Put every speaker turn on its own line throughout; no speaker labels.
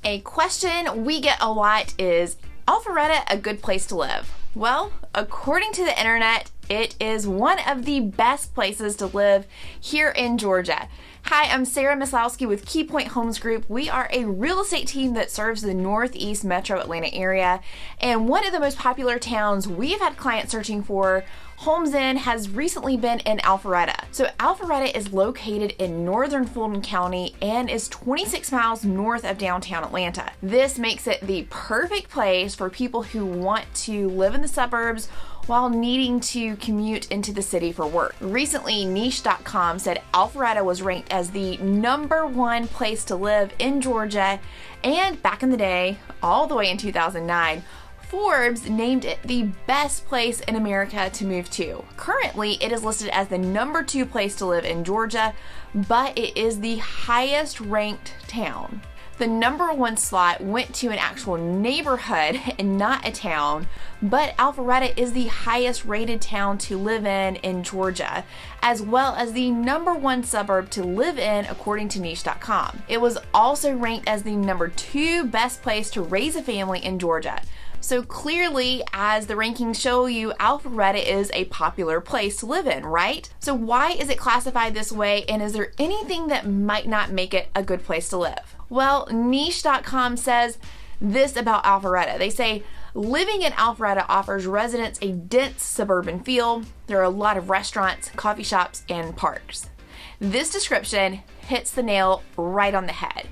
A question we get a lot is, Alpharetta a good place to live? Well, according to the internet, it is one of the best places to live here in Georgia. Hi, I'm Sarah Maslowski with KeyPoint Homes Group. We are a real estate team that serves the Northeast Metro Atlanta area, and one of the most popular towns we've had clients searching for homes in has recently been in Alpharetta. So Alpharetta is located in northern Fulton County and is 26 miles north of downtown Atlanta. This makes it the perfect place for people who want to live in the suburbs while needing to commute into the city for work. Recently, niche.com said Alpharetta was ranked as the #1 place to live in Georgia, and back in the day, all the way in 2009, Forbes named it the best place in America to move to. Currently, it is listed as the #2 place to live in Georgia, but it is the highest ranked town. The #1 slot went to an actual neighborhood and not a town, but Alpharetta is the highest rated town to live in Georgia, as well as the #1 suburb to live in according to niche.com. It was also ranked as the #2 best place to raise a family in Georgia. So clearly, as the rankings show you, Alpharetta is a popular place to live in, right? So why is it classified this way, and is there anything that might not make it a good place to live? Well, niche.com says this about Alpharetta. They say, living in Alpharetta offers residents a dense suburban feel. There are a lot of restaurants, coffee shops, and parks. This description hits the nail right on the head.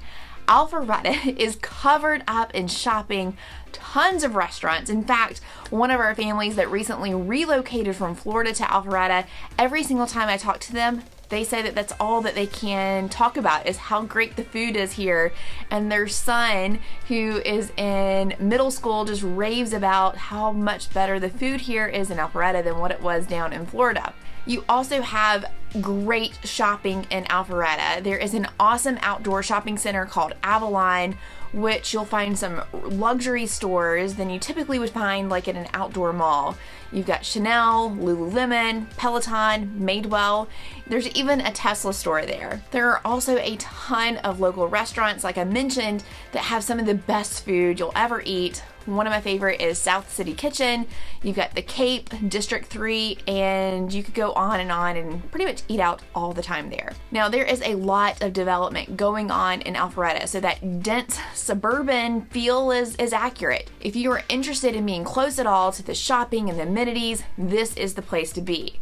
Alpharetta is covered up in shopping, tons of restaurants. In fact, one of our families that recently relocated from Florida to Alpharetta, every single time I talk to them, they say that that's all that they can talk about is how great the food is here. And their son, who is in middle school, just raves about how much better the food here is in Alpharetta than what it was down in Florida. You also have great shopping in Alpharetta. There is an awesome outdoor shopping center called Avalon, which you'll find some luxury stores than you typically would find like at an outdoor mall. You've got Chanel, Lululemon, Peloton, Madewell. There's even a Tesla store there. There are also a ton of local restaurants, like I mentioned, that have some of the best food you'll ever eat. One of my favorite is South City Kitchen. You've got the Cape, District 3, and you could go on and pretty much eat out all the time there. Now, there is a lot of development going on in Alpharetta, so that dense suburban feel is accurate. If you are interested in being close at all to the shopping and the amenities, this is the place to be.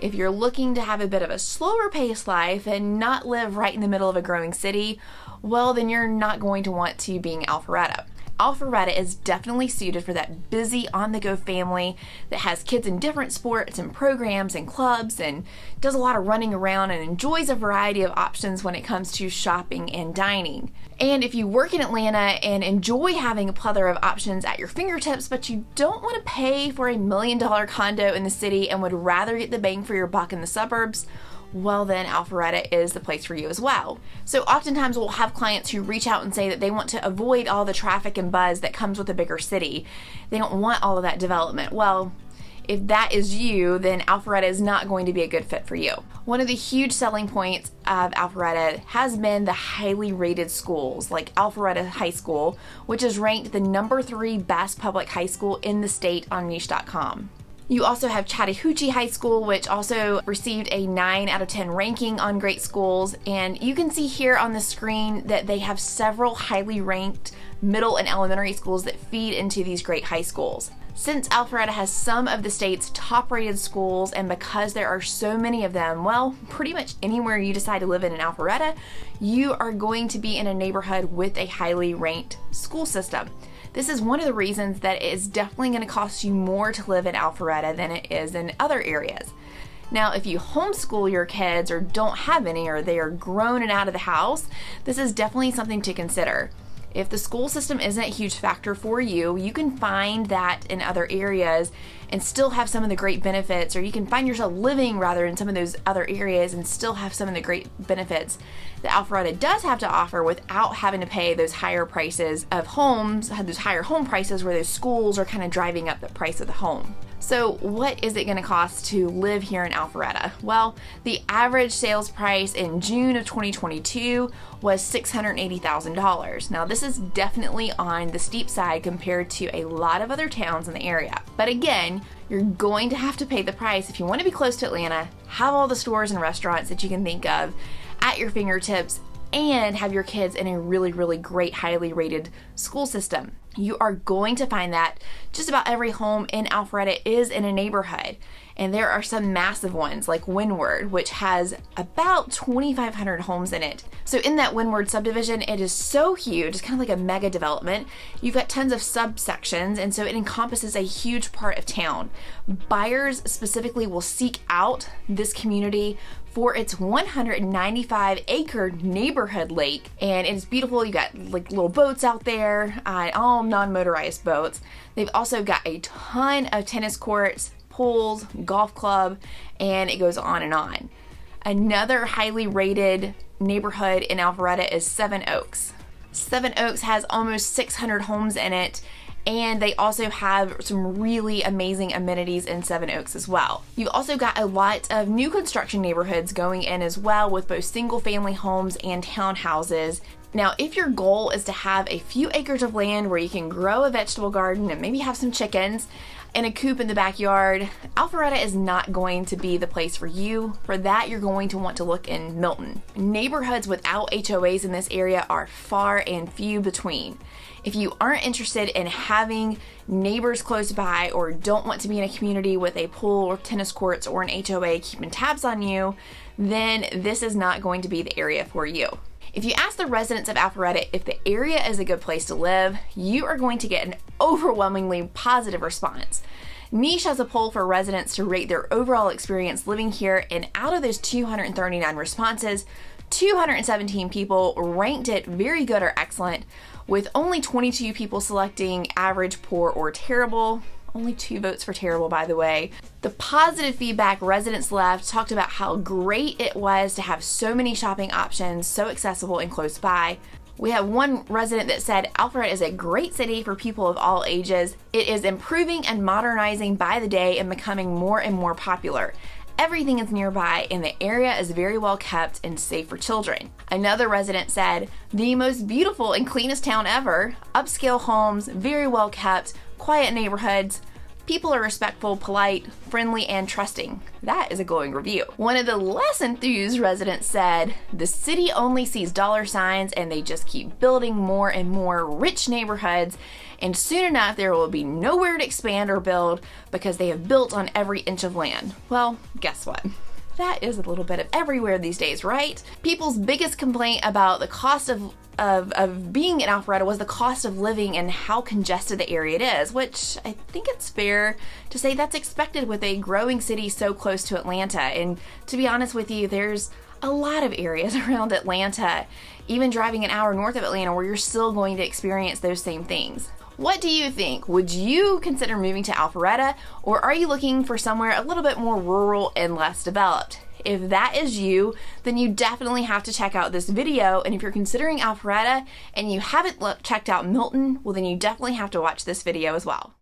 If you're looking to have a bit of a slower paced life and not live right in the middle of a growing city, well, then you're not going to want to be in Alpharetta. Alpharetta is definitely suited for that busy on-the-go family that has kids in different sports and programs and clubs and does a lot of running around and enjoys a variety of options when it comes to shopping and dining. And if you work in Atlanta and enjoy having a plethora of options at your fingertips, but you don't want to pay for a $1 million condo in the city and would rather get the bang for your buck in the suburbs, well, then Alpharetta is the place for you as well. So oftentimes we'll have clients who reach out and say that they want to avoid all the traffic and buzz that comes with a bigger city. They don't want all of that development. Well, if that is you, then Alpharetta is not going to be a good fit for you. One of the huge selling points of Alpharetta has been the highly rated schools, like Alpharetta High School, which is ranked the #3 best public high school in the state on niche.com. You also have Chattahoochee High School, which also received a 9 out of 10 ranking on great schools. And you can see here on the screen that they have several highly ranked middle and elementary schools that feed into these great high schools. Since Alpharetta has some of the state's top rated schools, and because there are so many of them, well, pretty much anywhere you decide to live in Alpharetta, you are going to be in a neighborhood with a highly ranked school system. This is one of the reasons that it is definitely going to cost you more to live in Alpharetta than it is in other areas. Now, if you homeschool your kids or don't have any, or they are grown and out of the house, this is definitely something to consider. If the school system isn't a huge factor for you, you can find that in other areas and still have some of the great benefits, or you can find yourself living rather in some of those other areas and still have some of the great benefits that Alpharetta does have to offer without having to pay those higher prices of homes, those higher home prices where those schools are kind of driving up the price of the home. So what is it going to cost to live here in Alpharetta? Well, the average sales price in June of 2022 was $680,000. Now this is definitely on the steep side compared to a lot of other towns in the area. But again, you're going to have to pay the price if you want to be close to Atlanta, have all the stores and restaurants that you can think of at your fingertips, and have your kids in a really, really great, highly rated school system. You are going to find that just about every home in Alpharetta is in a neighborhood. And there are some massive ones like Windward, which has about 2,500 homes in it. So in that Windward subdivision, it is so huge, it's kind of like a mega development. You've got tons of subsections, and so it encompasses a huge part of town. Buyers specifically will seek out this community for its 195-acre neighborhood lake, and it's beautiful. You got like little boats out there, all non-motorized boats. They've also got a ton of tennis courts, pools, golf club, and it goes on and on. Another highly rated neighborhood in Alpharetta is Seven Oaks. Seven Oaks has almost 600 homes in it, and they also have some really amazing amenities in Seven Oaks as well. You've also got a lot of new construction neighborhoods going in as well, with both single family homes and townhouses. Now, if your goal is to have a few acres of land where you can grow a vegetable garden and maybe have some chickens and a coop in the backyard, Alpharetta is not going to be the place for you. For that, you're going to want to look in Milton. Neighborhoods without HOAs in this area are far and few between. If you aren't interested in having neighbors close by, or don't want to be in a community with a pool or tennis courts or an HOA keeping tabs on you, then this is not going to be the area for you. If you ask the residents of Alpharetta if the area is a good place to live, you are going to get an overwhelmingly positive response. Niche has a poll for residents to rate their overall experience living here, and out of those 239 responses, 217 people ranked it very good or excellent, with only 22 people selecting average, poor, or terrible. Only 2 votes for terrible, by the way. The positive feedback residents left talked about how great it was to have so many shopping options, so accessible and close by. We have one resident that said, Alpharetta is a great city for people of all ages. It is improving and modernizing by the day and becoming more and more popular. Everything is nearby, and the area is very well kept and safe for children. Another resident said, the most beautiful and cleanest town ever. Upscale homes, very well kept, quiet neighborhoods. People are respectful, polite, friendly, and trusting. That is a glowing review. One of the less enthused residents said, the city only sees dollar signs and they just keep building more and more rich neighborhoods, and soon enough there will be nowhere to expand or build because they have built on every inch of land. Well, guess what? That is a little bit of everywhere these days, right? People's biggest complaint about the cost of being in Alpharetta was the cost of living and how congested the area it is, which I think it's fair to say that's expected with a growing city so close to Atlanta. And to be honest with you, there's a lot of areas around Atlanta, even driving an hour north of Atlanta, where you're still going to experience those same things. What do you think? Would you consider moving to Alpharetta, or are you looking for somewhere a little bit more rural and less developed? If that is you, then you definitely have to check out this video. And if you're considering Alpharetta and you haven't checked out Milton, well, then you definitely have to watch this video as well.